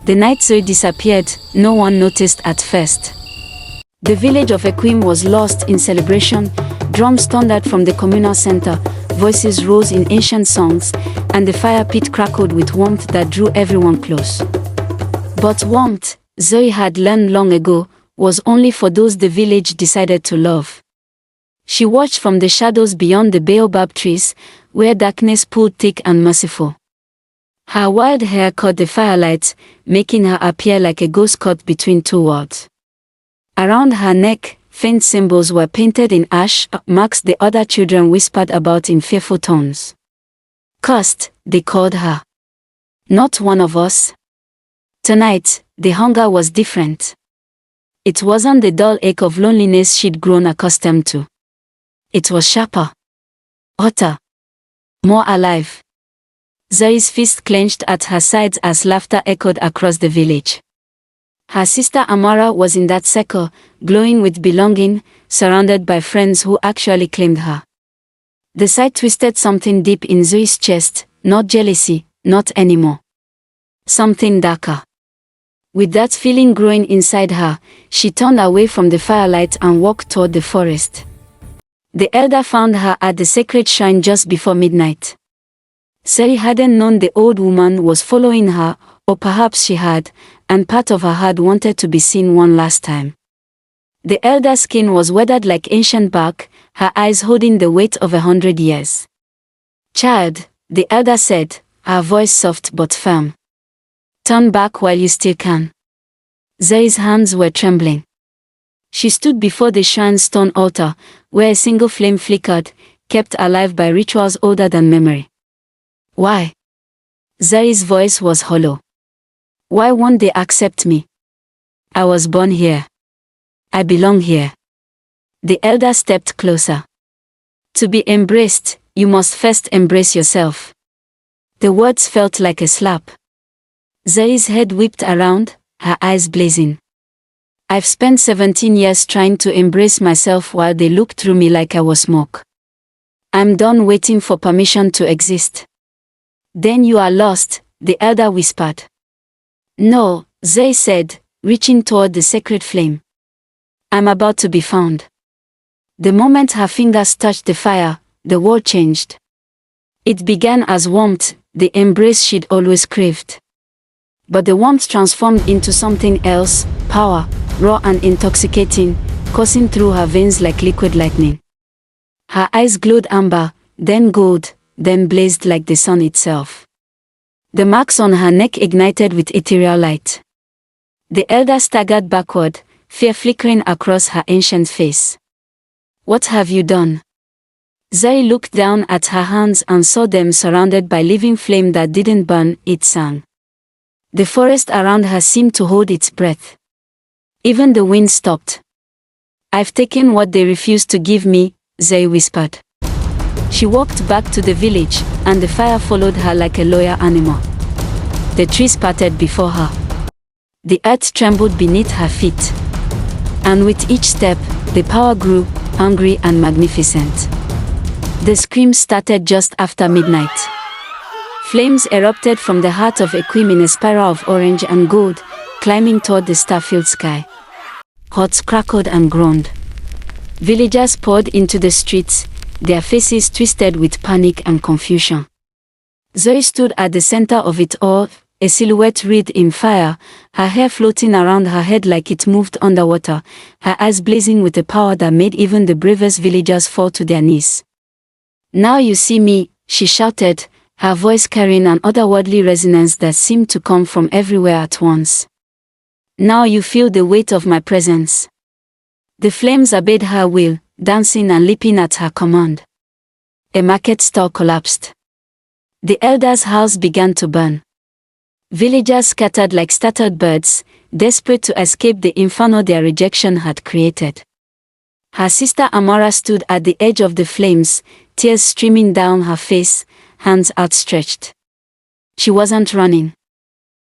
The night Zuri disappeared, no one noticed at first. The village of Equim was lost in celebration. Drums thundered from the communal center, voices rose in ancient songs, and the fire pit crackled with warmth that drew everyone close. But warmth, Zuri had learned long ago, was only for those the village decided to love. She watched from the shadows beyond the baobab trees, where darkness pulled thick and merciful. Her wild hair caught the firelight, making her appear like a ghost caught between two worlds. Around her neck, faint symbols were painted in ash, marks the other children whispered about in fearful tones. Cursed, they called her. Not one of us. Tonight, the hunger was different. It wasn't the dull ache of loneliness she'd grown accustomed to. It was sharper, hotter, more alive. Zuri's fist clenched at her sides as laughter echoed across the village. Her sister Amara was in that circle, glowing with belonging, surrounded by friends who actually claimed her. The sight twisted something deep in Zuri's chest, not jealousy, not anymore. Something darker. With that feeling growing inside her, she turned away from the firelight and walked toward the forest. The elder found her at the sacred shrine just before midnight. Zuri hadn't known the old woman was following her, or perhaps she had, and part of her heart wanted to be seen one last time. The elder's skin was weathered like ancient bark, her eyes holding the weight of 100 years. "Child," the elder said, her voice soft but firm. "Turn back while you still can." Zuri's hands were trembling. She stood before the shrine's stone altar, where a single flame flickered, kept alive by rituals older than memory. "Why?" Zuri's voice was hollow. "Why won't they accept me? I was born here. I belong here." The elder stepped closer. "To be embraced, you must first embrace yourself." The words felt like a slap. Zuri's head whipped around, her eyes blazing. "I've spent 17 years trying to embrace myself while they looked through me like I was smoke. I'm done waiting for permission to exist." "Then you are lost," the elder whispered. "No," Zuri said, reaching toward the sacred flame. "I'm about to be found." The moment her fingers touched the fire, the world changed. It began as warmth, the embrace she'd always craved. But the warmth transformed into something else, power, raw and intoxicating, coursing through her veins like liquid lightning. Her eyes glowed amber, then gold, then blazed like the sun itself. The marks on her neck ignited with ethereal light. The elder staggered backward, fear flickering across her ancient face. "What have you done?" Zuri looked down at her hands and saw them surrounded by living flame that didn't burn, it sang. The forest around her seemed to hold its breath. Even the wind stopped. "I've taken what they refused to give me," Zuri whispered. She walked back to the village, and the fire followed her like a loyal animal. The trees parted before her. The earth trembled beneath her feet. And with each step, the power grew, hungry and magnificent. The scream started just after midnight. Flames erupted from the heart of Equim in a spiral of orange and gold, climbing toward the star-filled sky. Huts crackled and groaned. Villagers poured into the streets, their faces twisted with panic and confusion. Zuri stood at the center of it all, a silhouette wreathed in fire, her hair floating around her head like it moved underwater, her eyes blazing with a power that made even the bravest villagers fall to their knees. "Now you see me," she shouted, her voice carrying an otherworldly resonance that seemed to come from everywhere at once. "Now you feel the weight of my presence." The flames obeyed her will, dancing and leaping at her command. A market stall collapsed. The elder's house began to burn. Villagers scattered like startled birds, desperate to escape the inferno their rejection had created. Her sister Amara stood at the edge of the flames, tears streaming down her face, hands outstretched. She wasn't running.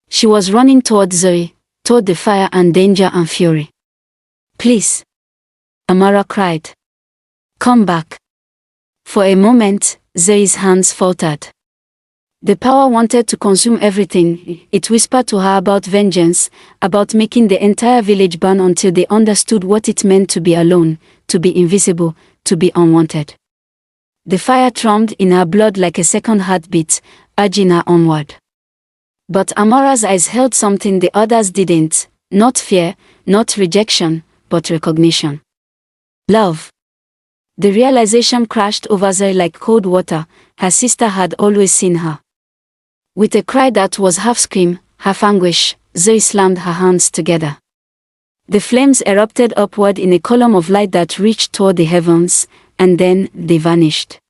She was running toward Zuri, toward the fire and danger and fury. "Please," Amara cried. "Come back." For a moment, Zuri's hands faltered. The power wanted to consume everything. It whispered to her about vengeance, about making the entire village burn until they understood what it meant to be alone, to be invisible, to be unwanted. The fire thrummed in her blood like a second heartbeat, urging her onward. But Amora's eyes held something the others didn't, not fear, not rejection, but recognition. Love. The realization crashed over Zuri like cold water. Her sister had always seen her. With a cry that was half scream, half anguish, Zuri slammed her hands together. The flames erupted upward in a column of light that reached toward the heavens, and then they vanished.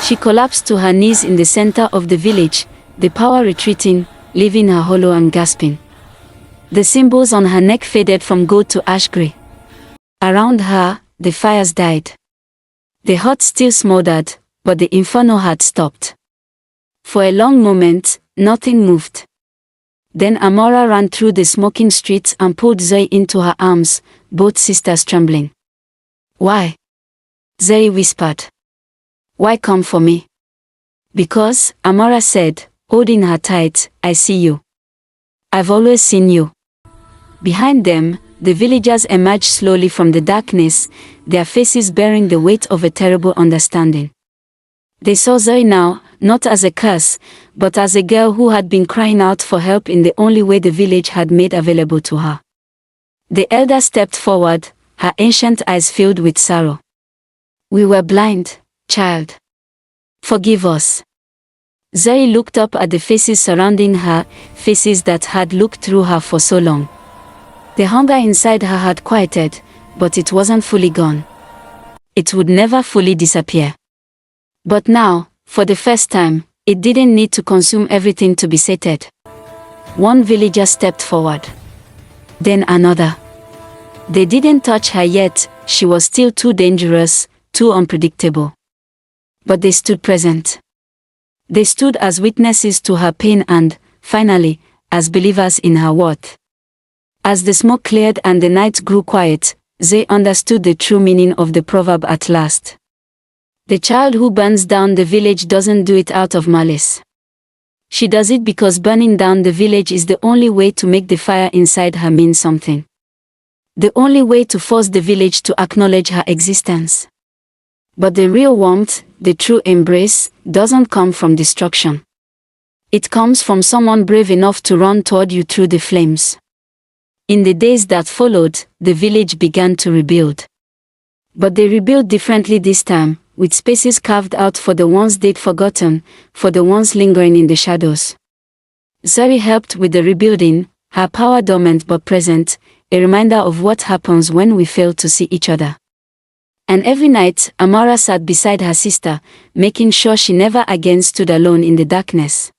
She collapsed to her knees in the center of the village, the power retreating, leaving her hollow and gasping. The symbols on her neck faded from gold to ash gray. Around her, the fires died. The hut still smoldered, but the inferno had stopped. For a long moment, nothing moved. Then Amora ran through the smoking streets and pulled Zuri into her arms, both sisters trembling. "Why?" Zuri whispered. "Why come for me?" "Because," Amora said, holding her tight, "I see you. I've always seen you." Behind them, the villagers emerged slowly from the darkness, their faces bearing the weight of a terrible understanding. They saw Zuri now, not as a curse, but as a girl who had been crying out for help in the only way the village had made available to her. The elder stepped forward, her ancient eyes filled with sorrow. "We were blind, child. Forgive us." Zuri looked up at the faces surrounding her, faces that had looked through her for so long. The hunger inside her had quieted, but it wasn't fully gone. It would never fully disappear. But now, for the first time, it didn't need to consume everything to be sated. One villager stepped forward. Then another. They didn't touch her yet, she was still too dangerous, too unpredictable. But they stood present. They stood as witnesses to her pain and, finally, as believers in her worth. As the smoke cleared and the night grew quiet, Zuri understood the true meaning of the proverb at last. The child who burns down the village doesn't do it out of malice. She does it because burning down the village is the only way to make the fire inside her mean something. The only way to force the village to acknowledge her existence. But the real warmth, the true embrace, doesn't come from destruction. It comes from someone brave enough to run toward you through the flames. In the days that followed, the village began to rebuild. But they rebuilt differently this time, with spaces carved out for the ones they'd forgotten, for the ones lingering in the shadows. Zuri helped with the rebuilding, her power dormant but present, a reminder of what happens when we fail to see each other. And every night, Amora sat beside her sister, making sure she never again stood alone in the darkness.